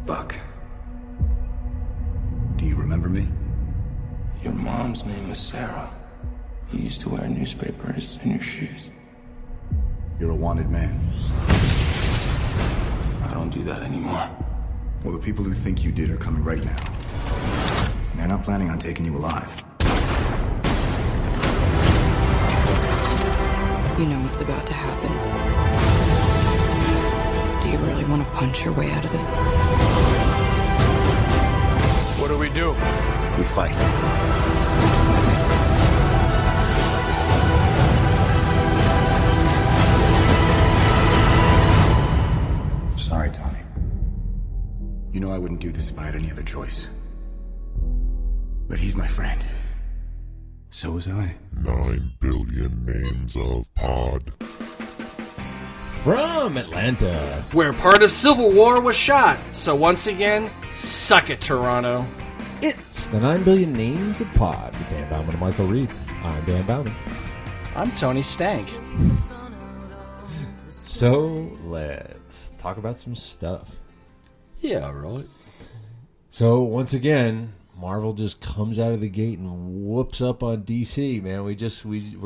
Buck. Do you remember me? Your mom's name was Sarah. You used to wear newspapers in your shoes. You're a wanted man. I don't do that anymore. Well, the people who think you did are coming right now. And they're not planning on taking you alive. You know what's about to happen. Do you really want to punch your way out of this? What do we do? We fight. Sorry, Tony. You know I wouldn't do this if I had any other choice. But he's my friend. So was I. 9 billion names of Pod. From Atlanta. Where part of Civil War was shot. So once again, suck it, Toronto. It's the 9 Billion Names of Pod with Dan Bauman and Michael Reed. I'm Dan Bauman. I'm Tony Stank. So let's talk about some stuff. Yeah, right. So once again, Marvel just comes out of the gate and whoops up on DC, man. We're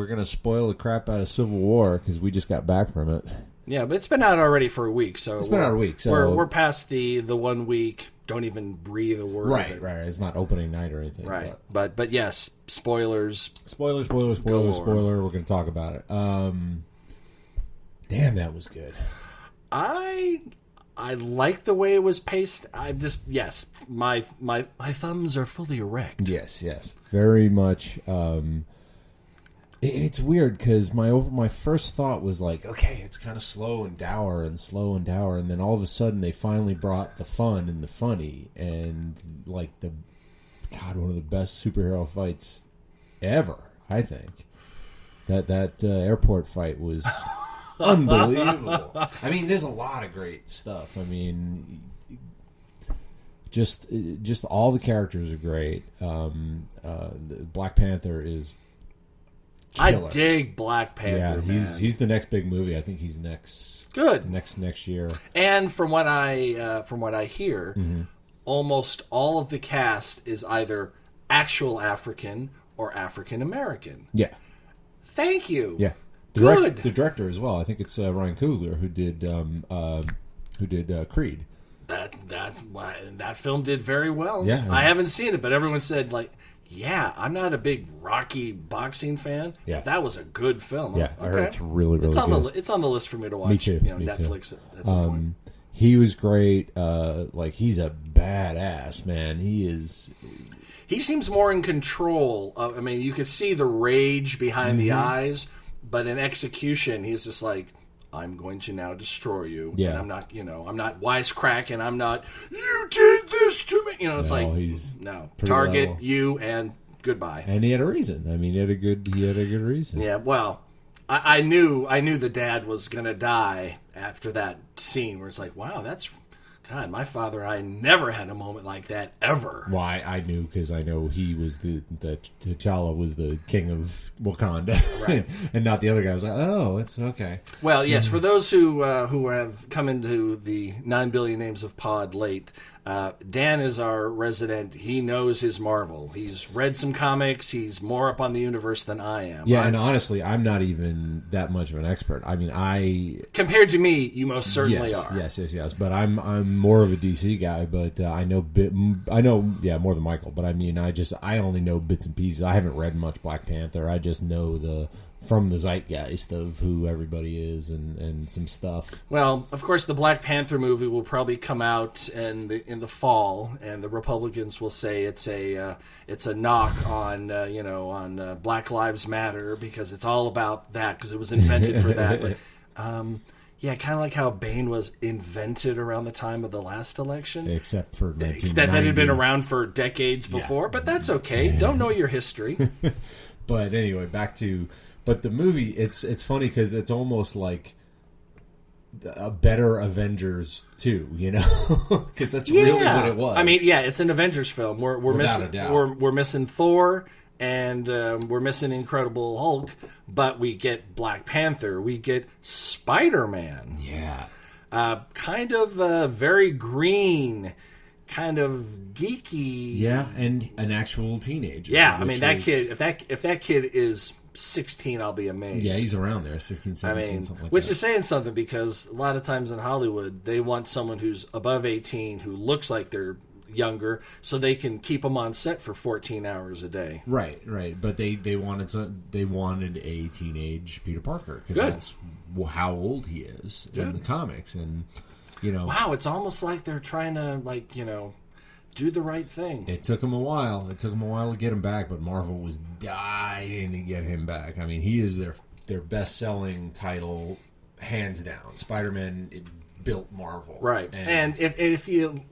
gonna spoil the crap out of Civil War because we just got back from it. Yeah, but it's been out already for a week, so It's been out a week, so we're past the 1 week. Don't even breathe a word. Right. of it. It's not opening night or anything. Right, but yes, spoilers. Spoiler. We're gonna talk about it. Damn, that was good. I like the way it was paced. My thumbs are fully erect. Yes, very much. It's weird because my first thought was like, okay, it's kind of slow and dour, and then all of a sudden they finally brought the fun and the funny, and like one of the best superhero fights ever. I think that airport fight was unbelievable. I mean, there's a lot of great stuff. I mean, just all the characters are great. Black Panther is killer. I dig Black Panther. Yeah, he's the next big movie. I think he's next. Good. Next year. And from what I hear, almost all of the cast is either actual African or African American. Yeah. Thank you. Yeah. Good. The director as well. I think it's Ryan Coogler who did Creed. That film did very well. Yeah. I haven't seen it, but everyone said I'm not a big Rocky boxing fan. Yeah. But that was a good film. Yeah, I heard it's really, really good. It's on the list for me to watch. Me too. Netflix at some point. He was great. He's a badass, man. He seems more in control of. I mean, you could see the rage behind the eyes, but in execution, he's just like, I'm going to now destroy you. Yeah. And I'm not wisecracking. I'm not, you did this to me. He's target level. You and goodbye. And he had a reason. I mean, he had a good reason. Yeah, well, I knew the dad was going to die after that scene where it's like, wow, God, my father and I never had a moment like that ever. Why I knew because I know he was the T'Challa was the king of Wakanda, right. and not the other guy. I was like, oh, it's okay. Well, yes, for those who have come into the 9 billion names of Pod late, Dan is our resident. He knows his Marvel. He's read some comics. He's more up on the universe than I am. Yeah, and honestly, I'm not even that much of an expert. I mean, compared to me, you most certainly are. Yes. But I'm more of a DC guy. But I know more than Michael. But I mean, I only know bits and pieces. I haven't read much Black Panther. I just know from the zeitgeist of who everybody is and some stuff. Well, of course, the Black Panther movie will probably come out in the fall, and the Republicans will say it's a knock on on Black Lives Matter because it's all about that because it was invented for that. But, kind of like how Bane was invented around the time of the last election, except for 1990. That had been around for decades before. Yeah. But that's okay. Yeah. Don't know your history. But anyway, back to. But the movie, it's funny because it's almost like a better Avengers 2, because that's really what it was. I mean, it's an Avengers film. We're missing Thor and we're missing Incredible Hulk, but we get Black Panther, we get Spider-Man. Yeah. kind of very green, kind of geeky. Yeah, and an actual teenager. Yeah, I mean, that is- kid, if that kid is 16, I'll be amazed. Yeah, he's around there, 16, 17, something like which that. is saying something, because a lot of times in Hollywood, they want someone who's above 18 who looks like they're younger, so they can keep them on set for 14 hours a day. Right. But they wanted a teenage Peter Parker, because Good. that's how old he is in Good. the comics, and Wow, it's almost like they're trying to do the right thing. it took him a while. It took him a while to get him back, but Marvel was dying to get him back. I mean, he is their best-selling title, hands down. Spider-Man, it built Marvel, Right, and if you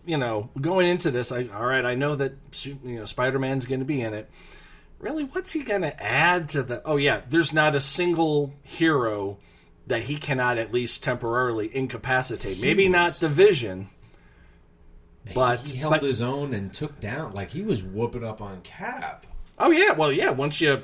going into this, I know that Spider-Man's going to be in it. Really, what's he going to add to the? Oh yeah, there's not a single hero that he cannot at least temporarily incapacitate. Maybe not the Vision, but he held his own and took down. Like, he was whooping up on Cap. oh yeah, well yeah. Once you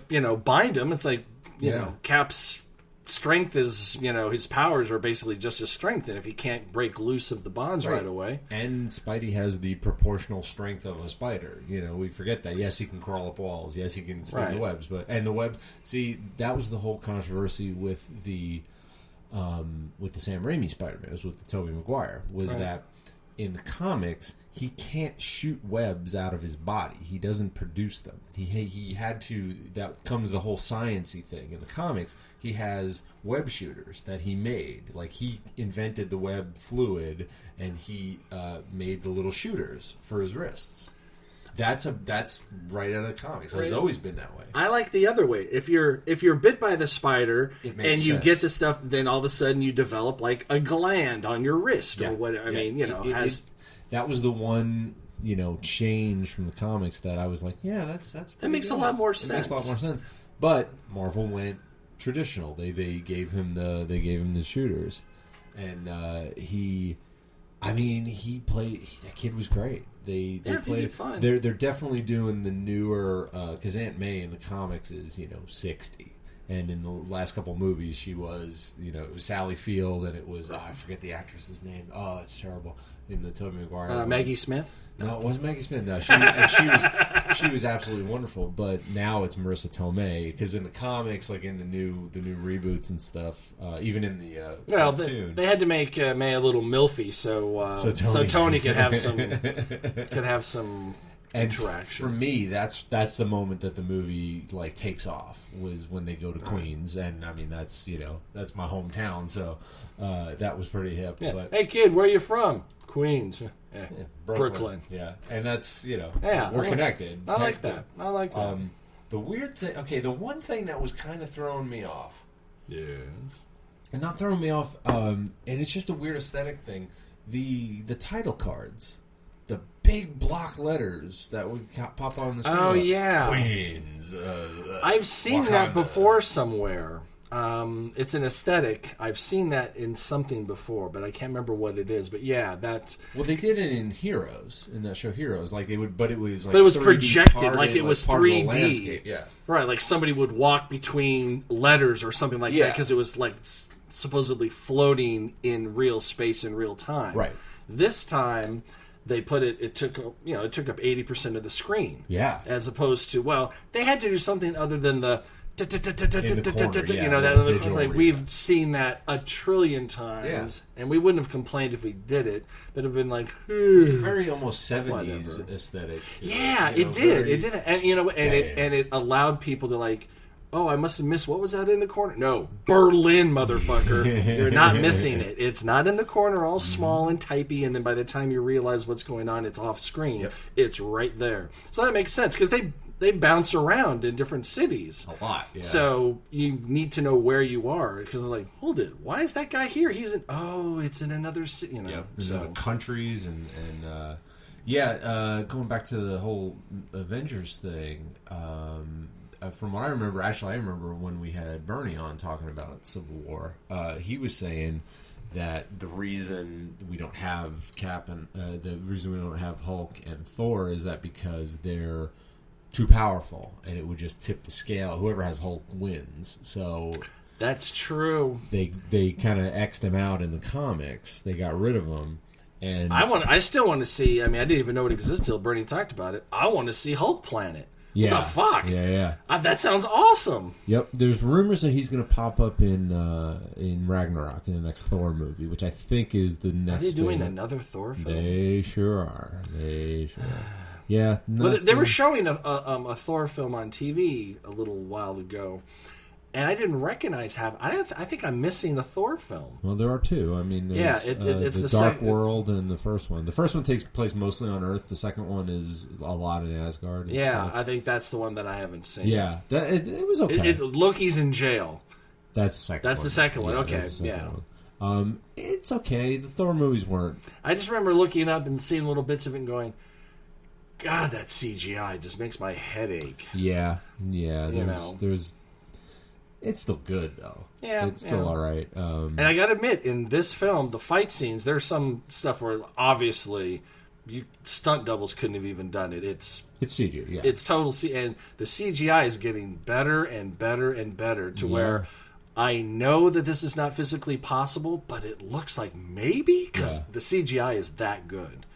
bind him, it's like Yeah. Cap's strength is his powers are basically just his strength, and if he can't break loose of the bonds right away. And Spidey has the proportional strength of a spider. We forget that. Yes, he can crawl up walls. Yes, he can spin Right. the webs. And the webs. See, that was the whole controversy with the Sam Raimi Spider-Man. It was with the Tobey Maguire. Was that in the comics he can't shoot webs out of his body. He doesn't produce them. He had to. That comes the whole sciencey thing in the comics. He has web shooters that he made. Like, he invented the web fluid, and he made the little shooters for his wrists. That's right out of the comics. It's always been that way. I like the other way. If you're bit by the spider It and makes you sense. get the stuff, then all of a sudden you develop like a gland on your wrist or what. I mean, that was the one change from the comics that I was like, yeah, that's that makes a lot more sense. It makes a lot more sense. But Marvel went traditional. They gave him the shooters, and he played. That kid was great. They he played. did fine. They're definitely doing the newer, because Aunt May in the comics is 60. And in the last couple movies, she was, it was Sally Field, and it was, I forget the actress's name. Oh, it's terrible. In the Tobey Maguire. Maggie Smith? No, it wasn't Maggie Smith. No, she was absolutely wonderful. But now it's Marissa Tomei, because in the comics, like in the new reboots and stuff, even in the cartoon, they had to make May a little milfy, so Tony could have some interaction. For me, that's the moment that the movie takes off, was when they go to Queens, and I mean that's my hometown, so that was pretty hip. Yeah. But Hey kid, where are you from? Queens. Yeah. Brooklyn. Yeah, and that's Yeah, we're connected. I like that. The weird thing, the one thing that was kind of throwing me off, and not throwing me off, and it's just a weird aesthetic thing. The title cards. The big block letters that would pop on the screen. Oh, yeah. Queens. I've seen that before somewhere. It's an aesthetic. I've seen that in something before, but I can't remember what it is. But yeah, that's... Well, they did it in Heroes, in that show Heroes. Like, they would, but it was like... But it was 3D projected, parted, like it was part of the 3D. landscape, yeah. Right, like somebody would walk between letters or something like that, because it was like supposedly floating in real space in real time. Right. This time... They put it took up 80% of the screen. Yeah. As opposed to, they had to do something other than the digital we've seen that a trillion times, and we wouldn't have complained if we did it. But have been like, it was a very almost 70s aesthetic. Too, it did. It did, and it allowed people to oh, I must have missed. What was that in the corner? No, Berlin, motherfucker. You're not missing it. It's not in the corner, all small and typey, and then by the time you realize what's going on, it's off screen. Yep. It's right there. So that makes sense, because they bounce around in different cities. A lot, yeah. So you need to know where you are, because they're like, hold it, why is that guy here? He's in, it's in another city, So the countries and going back to the whole Avengers thing, from what I remember, I remember when we had Bernie on talking about Civil War, he was saying that the reason we don't have Cap and the reason we don't have Hulk and Thor is that because they're too powerful, and it would just tip the scale. Whoever has Hulk wins. So That's true. They kind of X'd him out in the comics. They got rid of him. And I still want to see. I mean, I didn't even know it existed until Bernie talked about it. I want to see Hulk Planet. Yeah. What the fuck? Yeah. That sounds awesome. Yep. There's rumors that he's going to pop up in Ragnarok in the next Thor movie, which I think is the next. Are they doing another Thor film? They sure are. Yeah. Well, they were showing a Thor film on TV a little while ago, and I didn't recognize I think I'm missing a Thor film. Well, there are two. I mean, there's it's the Dark World and the first one. The first one takes place mostly on Earth. The second one is a lot in Asgard. And stuff. I think that's the one that I haven't seen. Yeah, it was okay. Loki's in jail. That's the second. That's the second one. Okay, one. It's okay. The Thor movies weren't. I just remember looking up and seeing little bits of it and going, God, that CGI just makes my head ache. Yeah. There's. It's still good though. Yeah, it's still all right. And I gotta admit, in this film, the fight scenes, there's some stuff where obviously stunt doubles couldn't have even done it. It's CGI. Yeah, it's total and the CGI is getting better and better and better to where I know that this is not physically possible, but it looks like maybe because the CGI is that good.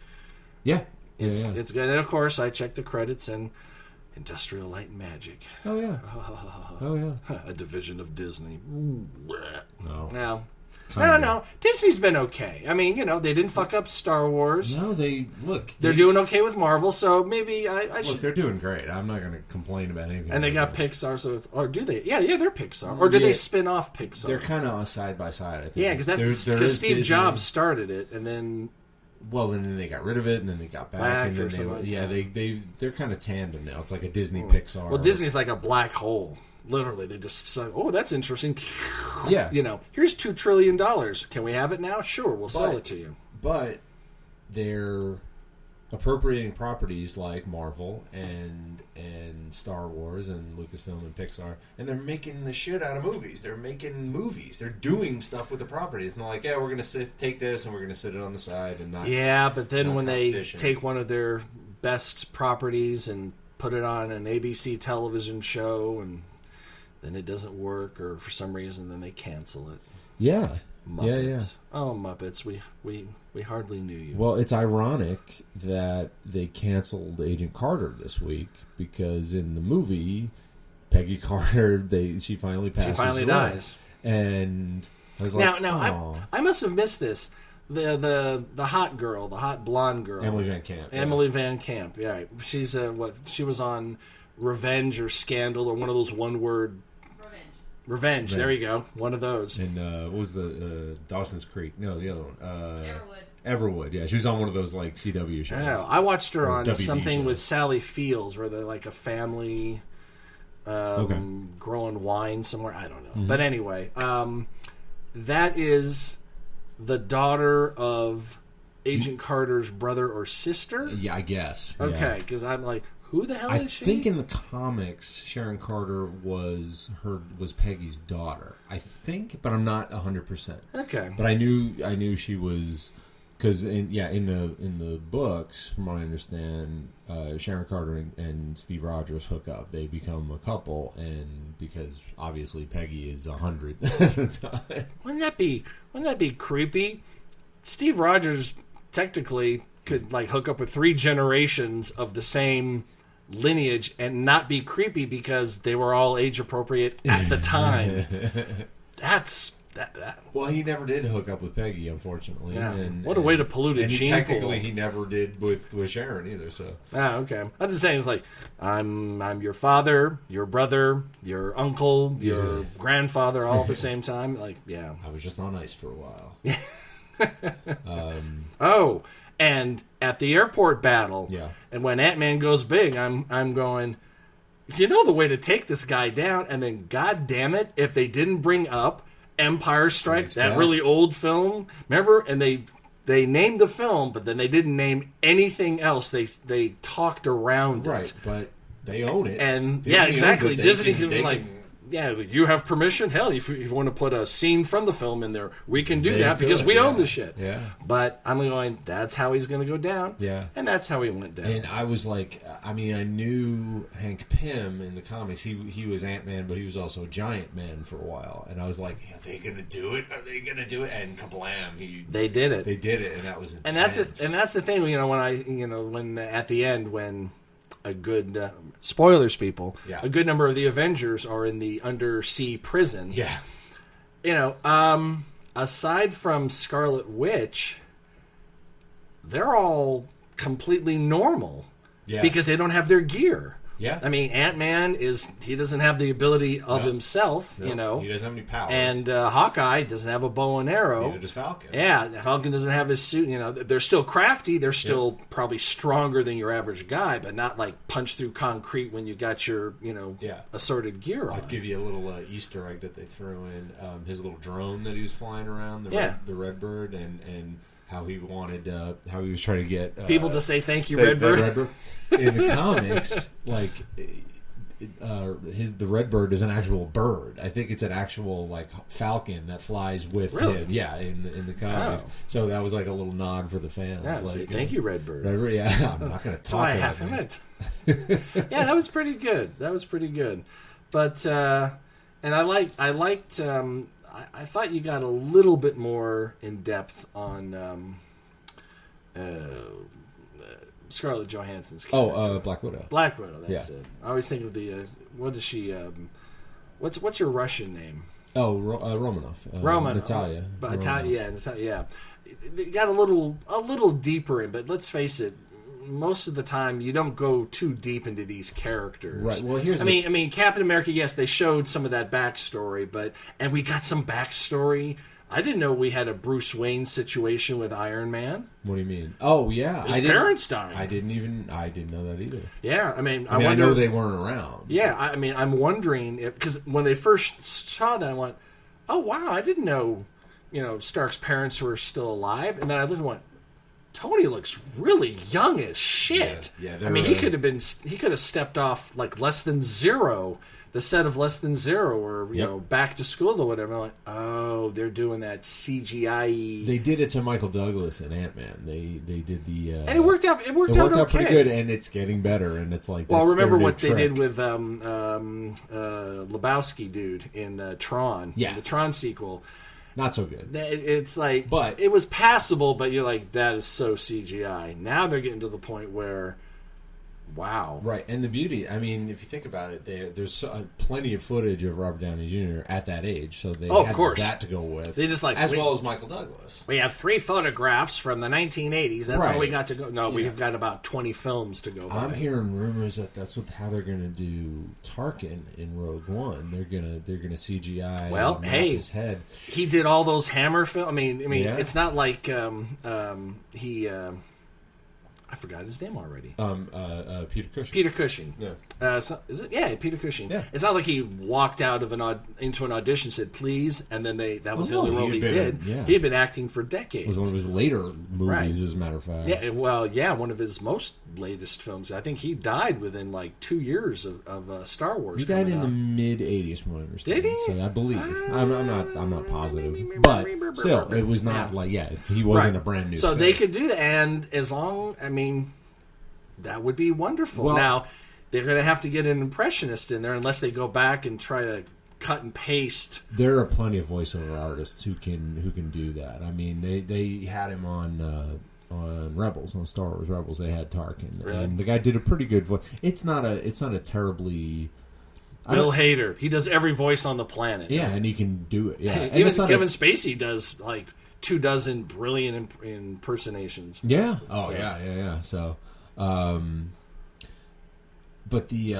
Yeah. It's good. And of course, I checked the credits and Industrial Light and Magic. Oh yeah. A division of Disney. No. No. Disney's been okay. I mean, they didn't fuck up Star Wars. No, they're doing okay with Marvel, so maybe I should. Look, they're doing great. I'm not going to complain about anything. And they got Pixar, so or do they? Yeah, they're Pixar. Or do they spin off Pixar? They're kind of side by side, I think. Yeah, because Steve Jobs started it, and then. Well, and then they got rid of it, and then they got back, and then they're kind of tandem now. It's like a Disney Pixar. Well, Disney's like a black hole. Literally, they just say, "Oh, that's interesting." Yeah, here's $2 trillion. Can we have it now? Sure, we'll sell it to you. But they're appropriating properties like Marvel and Star Wars and Lucasfilm and Pixar, and they're making the shit out of movies. They're making movies. They're doing stuff with the property. It's not like, we're going to take this and we're going to sit it on the side and not. Yeah, but then when they take one of their best properties and put it on an ABC television show, and then it doesn't work, or for some reason, then they cancel it. Yeah. Muppets. Yeah. Oh, Muppets. We hardly knew you. Well, it's ironic that they canceled Agent Carter this week because in the movie, Peggy Carter, she finally passes away. She finally dies. And I was like, now I must have missed this. The hot girl, the hot blonde girl, Emily Van Camp. Emily Van Camp. Yeah, she's she was on Revenge or Scandal or one of those one-word. Revenge. There you go. One of those. And what was the Dawson's Creek? No, the other one. Everwood. Yeah, she was on one of those like CW shows. Yeah, I watched her on WB something shows. With Sally Fields, where they're like a family growing wine somewhere. I don't know. Mm-hmm. But anyway, that is the daughter of Agent Carter's brother or sister. Yeah, I guess. Okay, because I'm like, who the hell is she? I think in the comics, Sharon Carter was Peggy's daughter. I think, but I'm not 100%. Okay. But I knew she was, because in the books, from what I understand, Sharon Carter and Steve Rogers hook up. They become a couple, and because obviously Peggy is 100 at the time. Wouldn't that be creepy? Steve Rogers technically could like hook up with 3 generations of the same lineage and not be creepy because they were all age appropriate at the time. That's that. Well, he never did hook up with Peggy, unfortunately. Yeah. What a way to pollute a gene technically pool. He never did with Sharon either. So okay. I'm just saying, it's like I'm your father, your brother, your uncle, your grandfather, all at the same time. Like, yeah, I was just on ice for a while. And at the airport battle, and when Ant-Man goes big, I'm going, the way to take this guy down, and then, God damn it, if they didn't bring up Empire Strikes, that really old film, remember? And they named the film, but then they didn't name anything else. They talked around it. Right, but they own it. And Disney can yeah, you have permission. Hell, if you want to put a scene from the film in there, we can do They that because could, we yeah. own the shit. Yeah. But I'm going, that's how he's going to go down. Yeah. And that's how he went down. And I was like, I mean, I knew Hank Pym in the comics. He was Ant-Man, but he was also a Giant Man for a while. And I was like, are they going to do it? Are they going to do it? And kablam, They did it. They did it, and that was intense. And that's the thing, when at the end, when a good spoilers, people, Yeah. a good number of the Avengers are in the undersea prison. Yeah. Aside from Scarlet Witch, they're all completely normal. Yeah. Because they don't have their gear. Yeah. I mean, Ant-Man he doesn't have the ability of himself, He doesn't have any powers. And Hawkeye doesn't have a bow and arrow. Neither does Falcon. Yeah, Falcon doesn't have his suit. They're still crafty. They're still probably stronger than your average guy, but not like punch through concrete when you got your, assorted gear on. I'll give you a little Easter egg that they threw in. His little drone that he was flying around, the Redbird, and how he wanted, how he was trying to get people to say thank you, Redbird. In the comics, like the Redbird is an actual bird. I think it's an actual like falcon that flies with him. Yeah, in the comics. Wow. So that was like a little nod for the fans. Yeah, like, say thank you, Redbird. Yeah, I'm not going to talk to him. Yeah, that was pretty good. But and I thought you got a little bit more in depth on Scarlett Johansson's character. Black Widow. Black Widow, that's Yeah. it. I always think of the what is she? What's her Russian name? Oh, Romanov. Romanov. Natalia. But Romanov. Natalia. They got a little deeper in, but let's face it. Most of the time, you don't go too deep into these characters. Right. Well, I mean, Captain America. Yes, they showed some of that backstory, and we got some backstory. I didn't know we had a Bruce Wayne situation with Iron Man. What do you mean? Oh, yeah. His parents died. I didn't know that either. Yeah, I mean, I know they weren't around. Yeah, I mean, I'm wondering because when they first saw that, I went, "Oh wow, I didn't know." Stark's parents were still alive, and then I looked and went, Tony looks really young as shit. Yeah, I mean, he could have stepped off like Less Than Zero, the set of Less Than Zero, or Back to School or whatever. I'm like, oh, they're doing that CGI. They did it to Michael Douglas and Ant-Man. They did the and it worked out. It worked out okay. pretty good, and it's getting better. And it's like, well, remember what they trick. did with Lebowski dude in Tron? Yeah, in the Tron sequel. Not so good. It's like, but it was passable, but you're like, that is so CGI. Now they're getting to the point where, wow. Right, and the beauty, I mean, if you think about it, there's plenty of footage of Robert Downey Jr. at that age, so they had that to go with. They just well as Michael Douglas. We have 3 photographs from the 1980s. That's all we got to go. No, Yeah. we've got about 20 films to go by. I'm hearing rumors that that's how they're going to do Tarkin in Rogue One. They're gonna CGI his head. He did all those Hammer films. I mean, Yeah. it's not like he. I forgot his name already. Peter Cushing. Peter Cushing. Yeah. Is it? Yeah, Peter Cushing. Yeah. It's not like he walked out of into an audition, said please, and then that was the only role he did. He had been acting for decades. It was one of his later movies, as a matter of fact. Yeah, one of his most latest films. I think he died within like 2 years of Star Wars. He died in the mid '80s, from what I understand. Did he? So I believe. I'm not positive, but still, it was not he wasn't a brand new. So face. they could do that, and as long, that would be wonderful. Well, now they're going to have to get an impressionist in there, unless they go back and try to cut and paste. There are plenty of voiceover artists who can do that. I mean, they had him on Rebels, on Star Wars Rebels. They had Tarkin, Really? and the guy did a pretty good voice. It's not a terribly. Bill Hader, he does every voice on the planet. Yeah, and he can do it. Yeah, and even it's not Kevin Spacey does like 24 brilliant impersonations. Yeah. Oh, so. Yeah. So, but the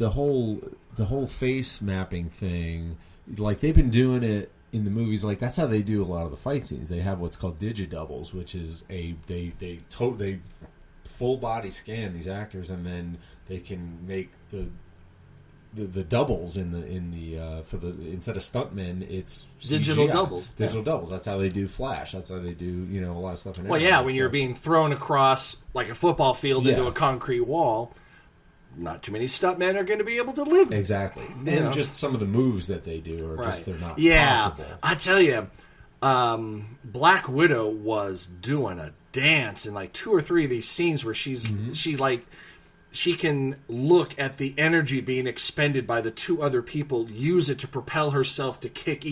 whole face mapping thing, like they've been doing it in the movies. Like that's how they do a lot of the fight scenes. They have what's called digidoubles, which is they full body scan these actors, and then they can make the doubles in the for the instead of stuntmen, it's digital CGI. doubles. Digital doubles. That's how they do Flash. That's how they do a lot of stuff. In when you're being thrown across like a football field into a concrete wall, not too many stuntmen are going to be able to live. Exactly. You And know? just some of the moves that they do are just, they're not Yeah, possible. I tell you, Black Widow was doing a dance in like 2 or 3 of these scenes where she can look at the energy being expended by the 2 other people, use it to propel herself to kick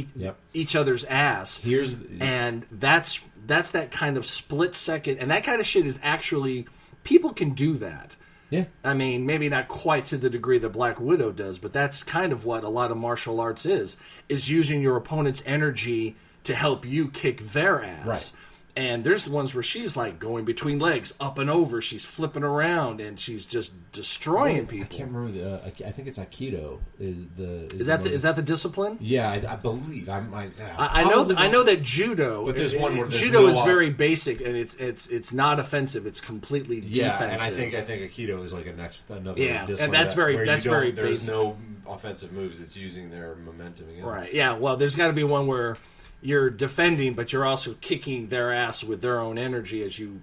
each other's ass. And that's that kind of split second, and that kind of shit is actually, people can do that. Yeah. I mean, maybe not quite to the degree that Black Widow does, but that's kind of what a lot of martial arts is using your opponent's energy to help you kick their ass. Right. And there's the ones where she's like going between legs, up and over. She's flipping around, and she's just destroying people. I can't remember I think it's Aikido. Is that the discipline? Yeah, I believe. I know that judo. But there's one where there's judo no is very basic, and it's not offensive. It's completely defensive. And I think Aikido is like another discipline. And that's very there's basic. no offensive moves. It's using their momentum against Right. Yeah. Well, there's got to be one where you're defending, but you're also kicking their ass with their own energy as you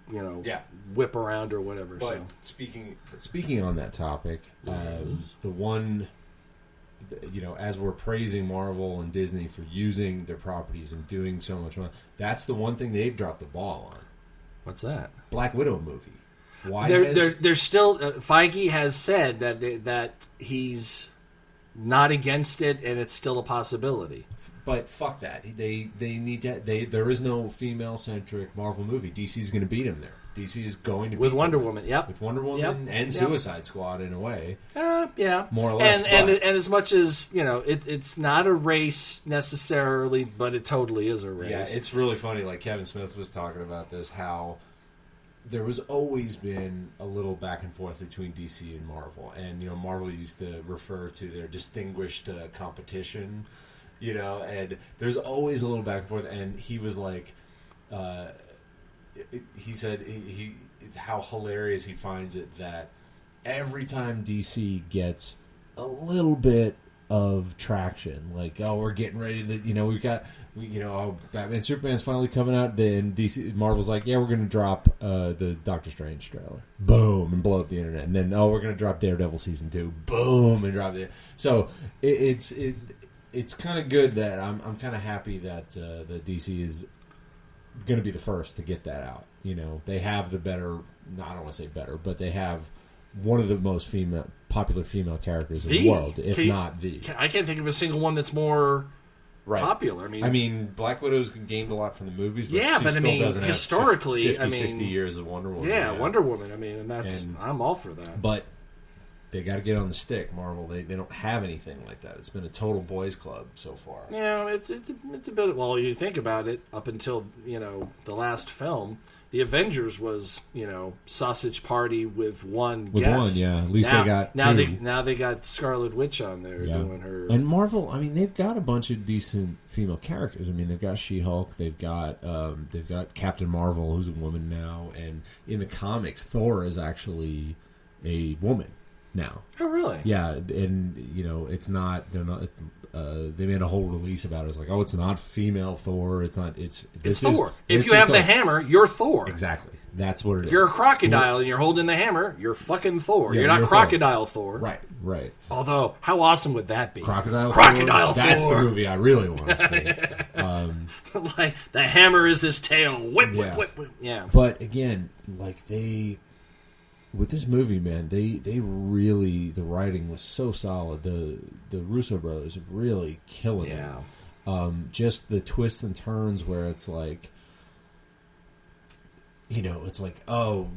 whip around or whatever. But speaking on that topic, the one, as we're praising Marvel and Disney for using their properties and doing so much money, that's the one thing they've dropped the ball on. What's that? Black Widow movie. Why? There's still Feige has said that he's not against it, and it's still a possibility. But fuck that. They need to. There is no female centric Marvel movie. DC's going to beat him there. DC is going to beat with Wonder them. Woman. Yep. With Wonder Woman and Suicide Squad in a way. Yeah. More or less. And as much as it's not a race necessarily, but it totally is a race. Yeah, it's really funny. Like Kevin Smith was talking about this, how there was always been a little back and forth between DC and Marvel, and Marvel used to refer to their distinguished competition. And there's always a little back and forth. And he was like, he said how hilarious he finds it that every time DC gets a little bit of traction, like, oh, we're getting ready to, Batman Superman's finally coming out, then Marvel's like, yeah, we're going to drop the Doctor Strange trailer, boom, and blow up the internet, and then we're going to drop Daredevil season 2, boom, and drop it. So it's kind of good that I'm kind of happy that the DC is going to be the first to get that out. They have the better, no, I don't want to say better, but they have one of the most popular female characters in the world, if not the. I can't think of a single one that's more popular. I mean, Black Widow's gained a lot from the movies, but yeah, she but still doesn't historically, have 60 years of Wonder Woman. Yeah, Wonder Woman. And I'm all for that. But they got to get on the stick, Marvel. They don't have anything like that. It's been a total boys' club so far. Yeah, it's a bit. Well, you think about it, up until the last film, the Avengers was sausage party with one guest. With one, yeah. At least they got two. Now they got Scarlet Witch on there doing her. And Marvel, they've got a bunch of decent female characters. They've got She-Hulk. They've got Captain Marvel, who's a woman now. And in the comics, Thor is actually a woman now. Oh, really? Yeah, and it's not. They're not. They made a whole release about it. It's like, oh, it's not female Thor. It's not. It's Thor. If you have the hammer, you're Thor. Exactly. That's what it is. If you're a crocodile and you're holding the hammer, you're fucking Thor. Yeah, you're not Crocodile Thor. Right. Although, how awesome would that be? Crocodile Thor. That's the movie I really want to see. Like the hammer is his tail. Whip, whip, whip, whip. Yeah. But again, with this movie, man, they really, the writing was so solid. The Russo brothers are really killing it. Just the twists and turns where it's like, it's like, oh,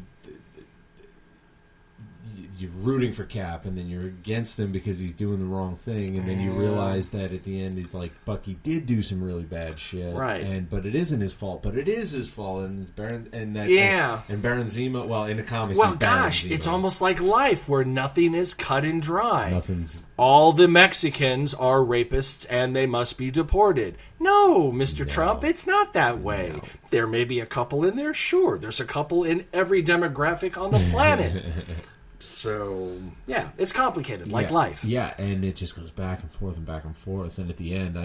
you're rooting for Cap, and then you're against him because he's doing the wrong thing, and then you realize that at the end he's like, Bucky did do some really bad shit, right? But it isn't his fault. But it is his fault, and it's Baron and Baron Zemo. Well, in the comics, well, gosh, it's almost like life where nothing is cut and dry. Nothing's. All the Mexicans are rapists, and they must be deported. No, Mr. Trump, it's not that way. No. There may be a couple in there, sure. There's a couple in every demographic on the planet. So, yeah, it's complicated, like life. Yeah, and it just goes back and forth and back and forth. And at the end,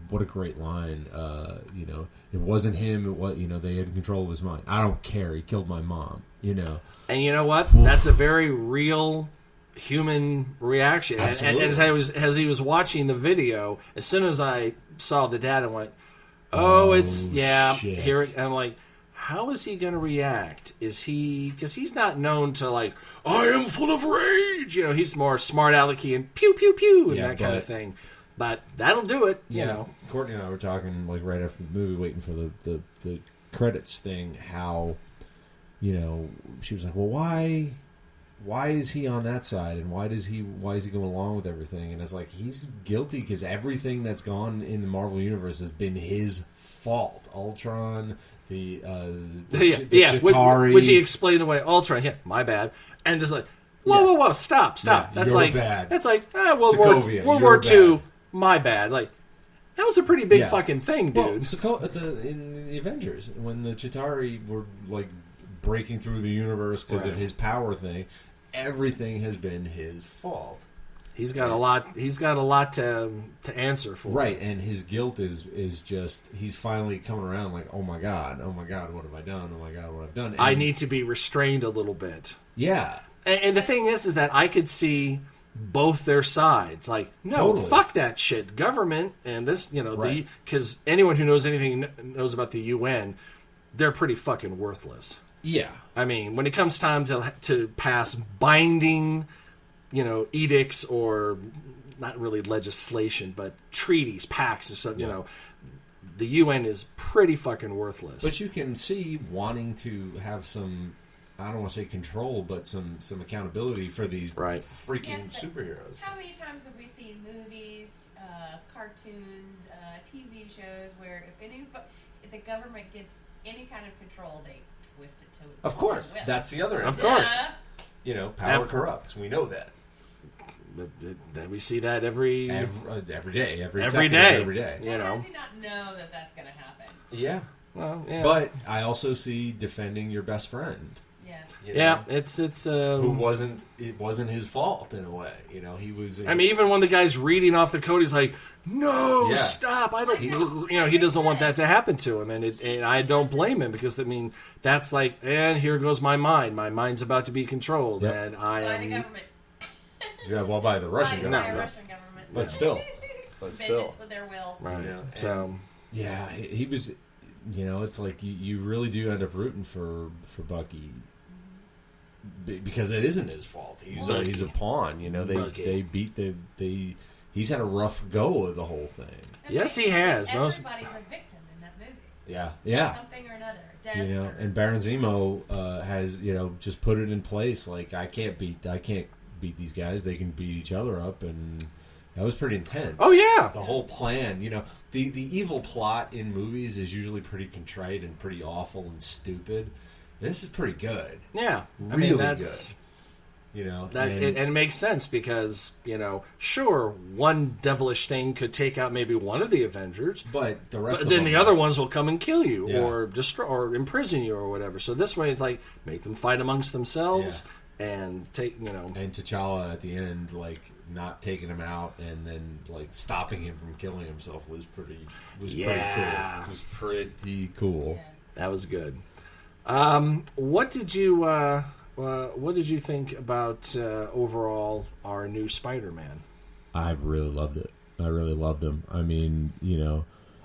what a great line. It wasn't him. It was, they had control of his mind. I don't care. He killed my mom, And you know what? That's a very real human reaction. And Absolutely. as he was watching the video, as soon as I saw the dad, I went, "Oh, it's shit. here." And I'm like, how is he going to react? Is he, because he's not known to like, I am full of rage. You know, he's more smart alecky and pew pew pew and Yeah, that kind of thing. But that'll do it. You know. Courtney and I were talking like right after the movie, waiting for the credits thing. How, you know, she was like, "Well, why is he on that side, and why is he going along with everything?" And it's like, he's guilty because everything that's gone in the Marvel universe has been his fault. Ultron, the Chitauri, which he explained away. Ultron, yeah, my bad, and just like, whoa, stop. Yeah, that's you're like bad. That's like Sokovia, World you're War II. bad. My bad. Like, that was a pretty big Yeah. fucking thing, dude. Well, in the Avengers, when the Chitauri were like breaking through the universe because of his power thing, everything has been his fault. He's got a lot. He's got a lot to answer for. Right, and his guilt is just, he's finally coming around like, oh my god, what have I done? Oh my god, what I've done? And I need to be restrained a little bit. Yeah. And the thing is that I could see both their sides. Like, no, Totally. fuck that shit. Government and this, you know, Right. because anyone who knows anything knows about the UN, they're pretty fucking worthless. Yeah. I mean, when it comes time to pass binding, you know, edicts or not really legislation, but treaties, pacts, or something, you know, the UN is pretty fucking worthless. But you can see wanting to have some, I don't want to say control, but some accountability for these freaking Yes, but superheroes. How many times have we seen movies, cartoons, TV shows where if the government gets any kind of control, they twist it to Of course. their will. That's the other end. Of course. You know, power corrupts. We know that. But we see that every day. Every day. second of every day. You How know. does he not know that that's going to happen? Yeah. Well, yeah. But I also see defending your best friend. Yeah. You Yeah, know, it's it wasn't his fault in a way. You know, he was. I mean, even when the guy's reading off the code, he's like, "No, Yeah. stop! I don't." You know, he doesn't want that to happen to him, and I don't blame him because I mean, that's like, and here goes my mind. My mind's about to be controlled, Yep. and I By the am. government. Yeah, well, by the Russian By government. the Russian government. But still. Bend it to their will. Right. Yeah. So. Yeah, he was. You know, it's like you really do end up rooting for Bucky because it isn't his fault. He's a pawn. You know, Bucky. they beat he's had a rough go of the whole thing. And Yes, he has. Everybody's a victim in that movie. Yeah. Something or another. Death You know, and Baron Zemo has just put it in place. Like I can't beat these guys. They can beat each other up, and that was pretty intense. Oh yeah. The whole plan, the evil plot in movies is usually pretty contrite and pretty awful and stupid. This is pretty good. Yeah. Really I mean, that's. good. You know, And it makes sense because, sure, one devilish thing could take out maybe one of the Avengers, but the rest but of then them, the other ones will come and kill you Yeah. or destroy or imprison you or whatever. So this way, it's like make them fight amongst themselves and take, and T'Challa at the end, like not taking him out and then like stopping him from killing himself was pretty cool. It was pretty cool. Yeah. That was good. What did you think about overall our new Spider-Man? I really loved it. I really loved him. I mean,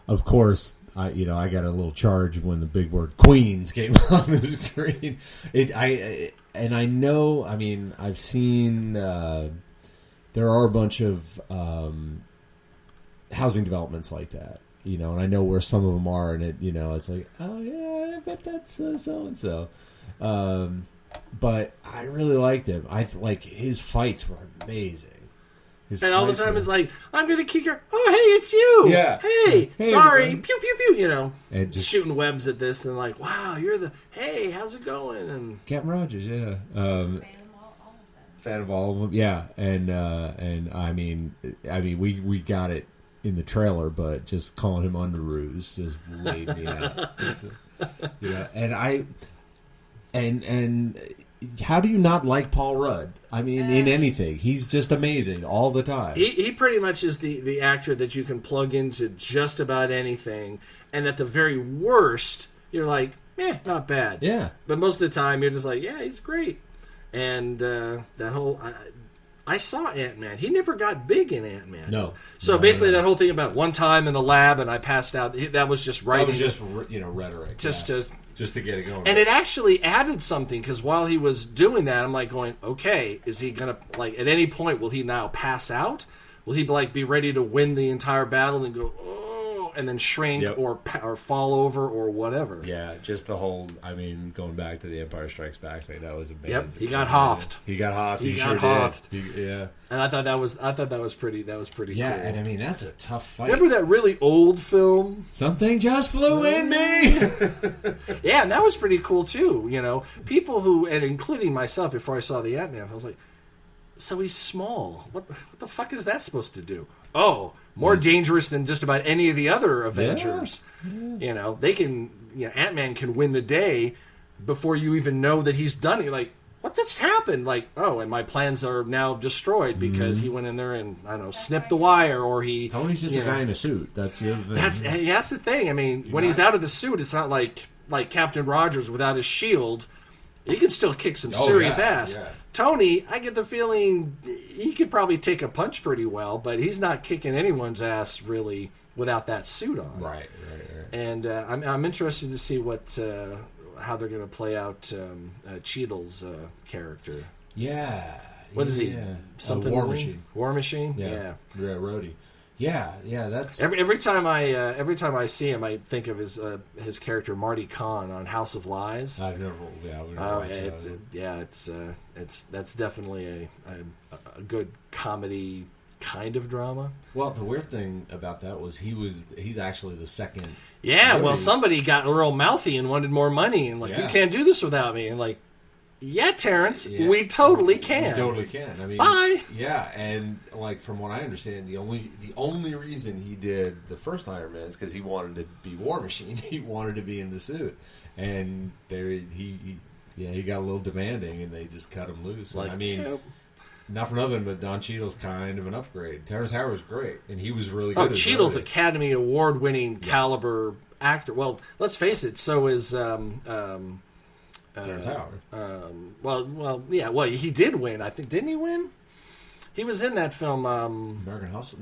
of course, I got a little charge when the big word "Queens" came on the screen. I know. I mean, I've seen there are a bunch of housing developments like that, and I know where some of them are, and it's like, oh yeah, I bet that's so and so. But I really liked him. I like his fights were amazing. And all the time it's like, I'm going to kick her. Oh, hey, it's you. Yeah. Hey, Hey, sorry. everyone. Pew, pew, pew. And just shooting webs at this and like, wow, you're hey, how's it going? And Captain Rogers, yeah. Fan of all of them. Fan of all of them, yeah. And I mean, we got it in the trailer, but just calling him Underoos just laid me out. And how do you not like Paul Rudd? I mean, in anything, he's just amazing all the time. he pretty much is the actor that you can plug into just about anything. And at the very worst, you're like, not bad. Yeah. But most of the time, you're just like, yeah, he's great. And that whole... I saw Ant-Man. He never got big in Ant-Man. No. So No, basically, no. that whole thing about one time in the lab and I passed out, that was just writing. That was just, rhetoric. Just yeah. to... Just to get it going. And it actually added something, because while he was doing that, I'm like going, okay, is he going to, like, at any point, will he now pass out? Will he, like, be ready to win the entire battle and go, oh, and then shrink Yep. or fall over or whatever? Yeah, just the whole, going back to the Empire Strikes Back thing, that was amazing. Yep, he got hoffed. He got hoffed. He got sure hoffed. did. Yeah. And I thought that was pretty Yeah, cool. and that's a tough fight. Remember that really old film? Something just flew in me. Yeah, and that was pretty cool too. People who, and including myself, before I saw the Ant-Man, I was like, so he's small. What the fuck is that supposed to do? Oh, more dangerous than just about any of the other Avengers. Yeah. They can. Ant-Man can win the day before you even know that he's done it. Like, what that's happened? Like, oh, and my plans are now destroyed because he went in there and I don't know, snipped the wire, or he. Tony's just a guy in a suit. That's the other thing. That's the thing. I mean, when he's out of the suit, it's not like Captain Rogers without his shield. He can still kick some serious ass. Yeah. Tony, I get the feeling he could probably take a punch pretty well, but he's not kicking anyone's ass really without that suit on. Right. And I'm interested to see how they're going to play out Cheadle's character. Yeah. What is he? Yeah. Something War new? Machine. War Machine. Yeah. Rhodey. Yeah. That's Every time I see him, I think of his character Marty Kahn on House of Lies. I've never. Yeah. We've never watched that. That's definitely a good comedy kind of drama. Well, the weird thing about that was he's actually the second. Yeah, movie. well, somebody got real mouthy and wanted more money, and you can't do this without me, and yeah, Terrence, we totally can. We totally can. I mean, bye. Yeah, and from what I understand, the only reason he did the first Iron Man is because he wanted to be War Machine. He wanted to be in the suit, and he got a little demanding, and they just cut him loose. Not for nothing, but Don Cheadle's kind of an upgrade. Terrence Howard's great, and he was really good. Cheadle's Academy Award-winning caliber actor. Well, let's face it. So is Terrence Howard. Well, he did win. I think, didn't he win? He was in that film. American Hustle.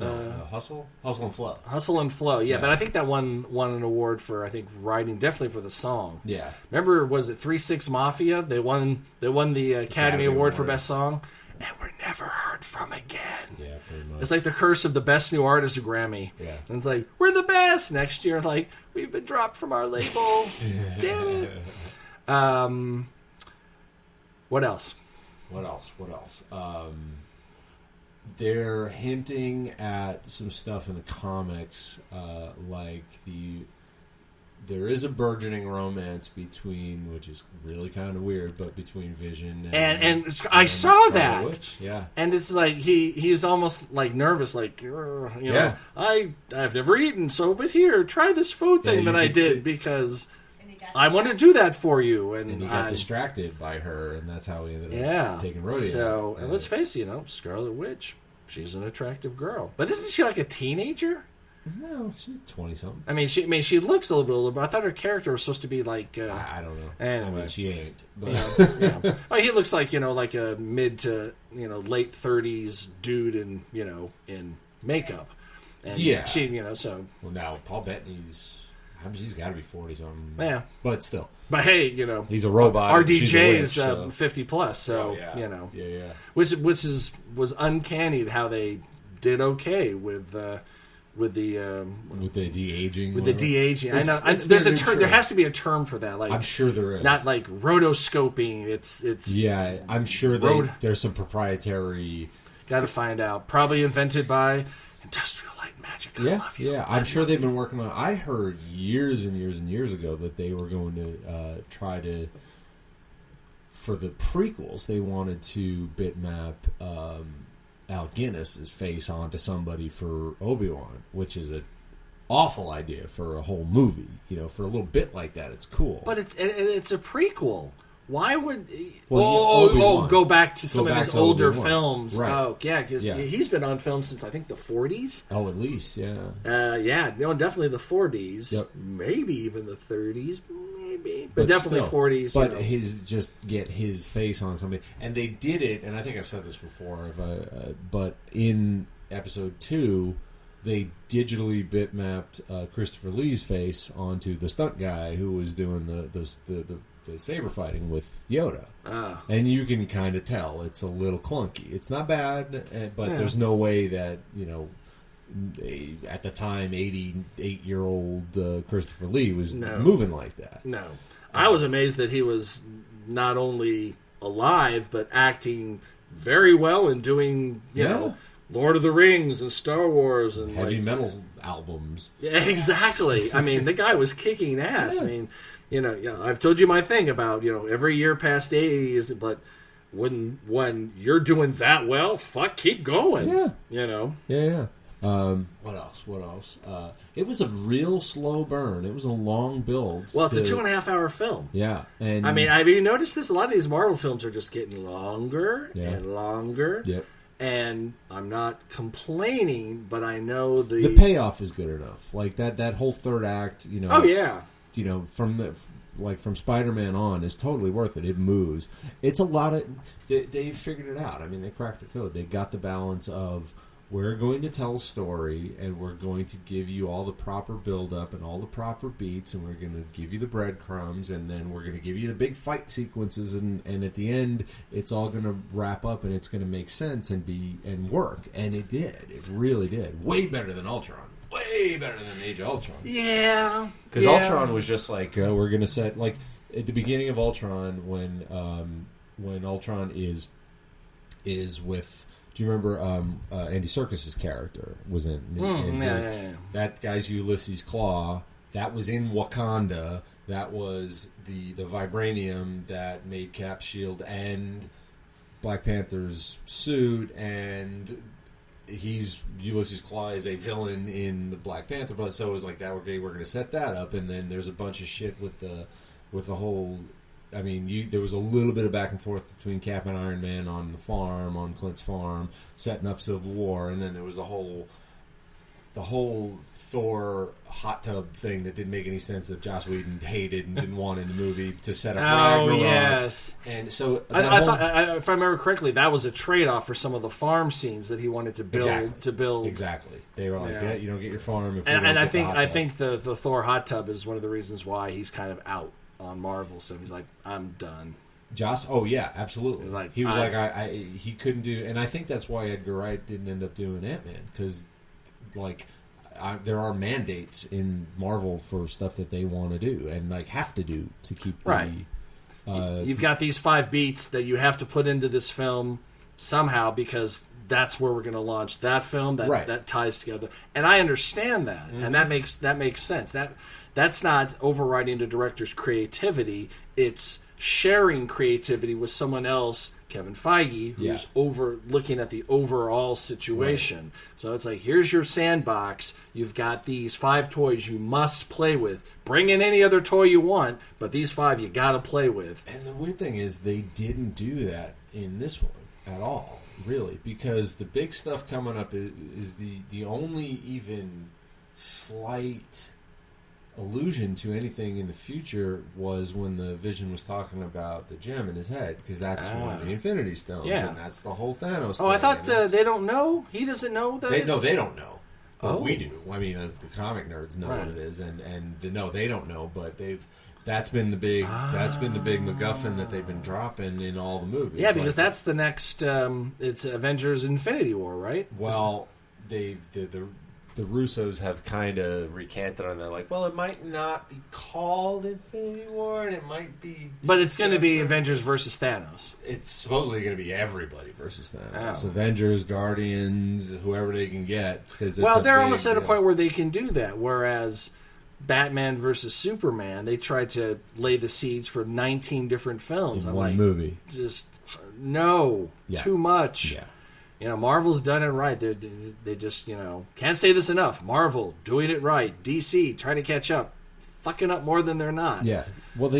Hustle and Flow. Hustle and Flow. Yeah, but I think that won an award for writing, definitely for the song. Yeah. Remember, was it 3-6 Mafia? They won the Academy Award for Best Song. And we're never heard from again. Yeah, pretty much. It's like the curse of the Best New Artist Grammy. Yeah. And it's like, we're the best. Next year, we've been dropped from our label. Damn it. What else? They're hinting at some stuff in the comics, there is a burgeoning romance which is really kind of weird, but between Vision and I saw Scarlet that. Witch. Yeah, and it's like he's almost nervous, Yeah. I've never eaten, but here, try this food thing that I did because I want to distracted. do that for you, and he got distracted by her, and that's how he ended up taking Rhodey. So, and let's face it, Scarlet Witch, she's an attractive girl, but isn't she like a teenager? No, she's 20-something. I mean, she looks a little bit older, but I thought her character was supposed to be like. I don't know. Anyway, I mean, she ain't. But yeah. Oh, he looks like like a mid to late 30s dude in makeup. And she so. Well, now Paul Bettany's. She's got to be 40-something. Yeah, but still. But hey, he's a robot. RDJ witch, is 50 plus, so yeah. Which was uncanny how they did okay with the de-aging. With the de-aging. I know. It's There's a term. There has to be a term for that. I'm sure there is. Not like rotoscoping. It's. Yeah, I'm sure there's some proprietary. Got to find out. Probably invented by Industrial Light and Magic. I love you. Yeah. I'm sure they've been working on. I heard years and years and years ago that they were going to try to. For the prequels, they wanted to bitmap Al Guinness's face onto somebody for Obi-Wan, which is an awful idea for a whole movie. For a little bit like that, it's cool. But it's a prequel. Why would Obi-Wan. Go back to some of his older Obi-Wan. films? Right. Oh, yeah, because he's been on film since I think the 40s. Oh, at least, yeah. Definitely the 40s. Yep. Maybe even the 30s. maybe, but definitely still, 40s. But you know. just get his face on somebody, and they did it. And I think I've said this before. But in episode 2, they digitally bitmapped Christopher Lee's face onto the stunt guy who was doing the saber fighting with Yoda. And you can kind of tell it's a little clunky. It's not bad, but there's no way that, at the time, 88-year-old Christopher Lee was moving like that. No. I was amazed that he was not only alive, but acting very well and doing, you know, Lord of the Rings and Star Wars and heavy metal albums. Yeah, exactly. I mean, the guy was kicking ass. I mean, I've told you my thing about, every year past 80 is, but when you're doing that well, fuck, keep going. Yeah. Yeah. What else? It was a real slow burn. It was a long build. Well, it's a 2.5 hour film. Yeah. And I mean, have you noticed this? A lot of these Marvel films are just getting longer and longer. Yep. And I'm not complaining, but I know the payoff is good enough. Like that whole third act, Oh yeah. From Spider-Man on is totally worth it. It moves. It's a lot of they figured it out. I mean, they cracked the code. They got the balance of, we're going to tell a story, and we're going to give you all the proper build-up and all the proper beats, and we're going to give you the breadcrumbs, and then we're going to give you the big fight sequences, and at the end, it's all going to wrap up, and it's going to make sense and work. And it did. It really did. Way better than Ultron. Way better than Age of Ultron. Yeah. Because Ultron was just like, we're going to set... Like, at the beginning of Ultron, when Ultron is with... Do you remember Andy Serkis's character was in? That guy's Ulysses Claw. That was in Wakanda. That was the vibranium that made Cap's shield and Black Panther's suit. And Ulysses Claw is a villain in the Black Panther. But so it was like that. Okay, we're going to set that up, and then there's a bunch of shit with the whole. I mean, there was a little bit of back and forth between Cap and Iron Man on the farm, on Clint's farm, setting up Civil War, and then there was the whole Thor hot tub thing that didn't make any sense, that Joss Whedon hated and didn't want in the movie to set up Ragnarok. Yes. And so I thought, if I remember correctly, that was a trade-off for some of the farm scenes that he wanted to build. Exactly. They were like, you don't get your farm if I think the Thor hot tub is one of the reasons why he's kind of out on Marvel. So he's like, I'm done. Joss? Oh yeah, absolutely. He was like, he couldn't do, and I think that's why Edgar Wright didn't end up doing Ant-Man, because there are mandates in Marvel for stuff that they want to do and have to do to keep You've got these 5 beats that you have to put into this film somehow, because that's where we're going to launch that film. That ties together, and I understand that, and that makes sense. That's not overriding the director's creativity. It's sharing creativity with someone else, Kevin Feige, who's looking at the overall situation. Right. So it's like, here's your sandbox. You've got these 5 toys you must play with. Bring in any other toy you want, but these 5 you got to play with. And the weird thing is, they didn't do that in this one at all, really, because the big stuff coming up is the only even slight allusion to anything in the future was when the Vision was talking about the gem in his head, because that's one of the Infinity Stones, and that's the whole Thanos thing. I thought they don't know? He doesn't know that? They don't know. But we do. I mean, as the comic nerds know what it is, and no, they don't know, but that's been the big MacGuffin that they've been dropping in all the movies. Yeah, because that's the next it's Avengers Infinity War, right? Well, the Russos have kind of recanted on that. Like, well, it might not be called Infinity War, and it might be... But it's going to be Avengers versus Thanos. It's supposedly going to be everybody versus Thanos. Avengers, Guardians, whoever they can get. They're almost at a point where they can do that, whereas Batman versus Superman, they tried to lay the seeds for 19 different films. In one movie. Just, too much. Yeah. Marvel's done it right. They just, can't say this enough. Marvel, doing it right. DC, trying to catch up. Fucking up more than they're not. Yeah. Well,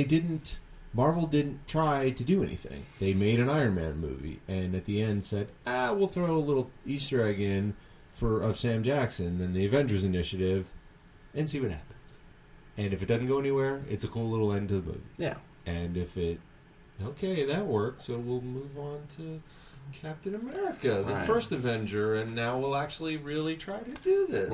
Marvel didn't try to do anything. They made an Iron Man movie, and at the end said, we'll throw a little Easter egg in of Sam Jackson and the Avengers Initiative, and see what happens. And if it doesn't go anywhere, it's a cool little end to the movie. Yeah. And if it, okay, that worked, so we'll move on to Captain America, the first Avenger, and now we'll actually really try to do this.